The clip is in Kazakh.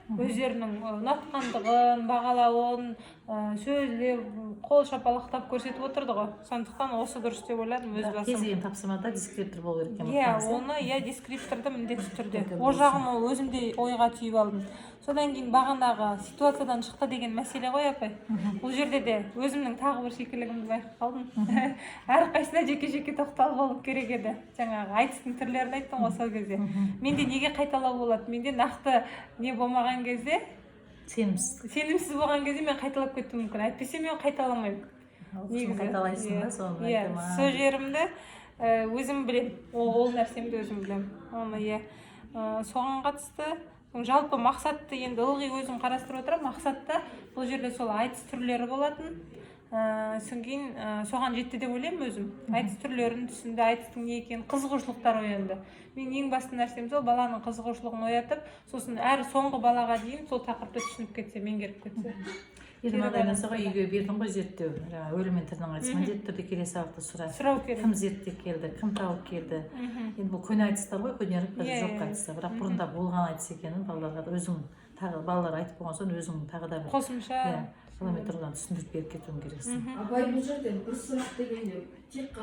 өздерінің ұнатқандығын, бағалауын сөйлеп, қол шапалақтап көрсетіп отырды ғой. Сондықтан осы дұрыс деп ойладым өз басым. Кез келген тапсырмада дескриптор болу керек екен. Оны дескрипторды міндетті түрде. О жағын ол өзімде ойға түйіп алдым. Содан кейін бағанағы ситуациядан шықты деген мәселе ғой, апай. Бұл жерде де өзімнің тағы бір шикілігімді байқап қалдым. Әрқайсысына жеке-жеке тоқталып алу керек еді. Жаңағы айтыстың түрлерін айттым ғой сол кезде. Менде неге қайталау болады? Менде нақты не болмаған кезде, сенімсіз болған кезде мен қайталап кеттім мүмкін. Әйтпесе мен қайталамаймын. Негізі қайталайсың да соны. Сол жерімді өзім білем. Ол нәрсемді өзім білем. Оны соған қатысты жалпы мақсатты енді ылғи өзім қарастырып отырамын. Мақсатта бұл жерде сол айтыс түрлері болатын. Содан кейін соған жетті деп ойлаймын өзім. Айтыс түрлерін түсінді, айтыстың не екенін, қызығушылықтар оянды. Мен ең басты нәрсем сол баланың қызығушылығын оятып, сосын әр соңғы балаға дейін сол тақырыпты түсініп кетсе, меңгеріп кетсе. Енді мынандай нәрсе ғой, үйге бердің ғой зерттеу, өлім мен тірінің айтысы, міндетті түрде келесі сабақта сұрау керек. Кім зерттеп келді, кім тауып келді. Енді бұл көне айтыстар ғой, көнеріп жоқ айтыстар, бірақ бұрында болған айтыс екенін балаларға да өзің тағы балалар айтып болған соң өзің тағы да қосымша ғылыми тұрғыдан түсіндіріп беріп кетуің керексің. Абай бұл жерде бір сұрақ дегенде тек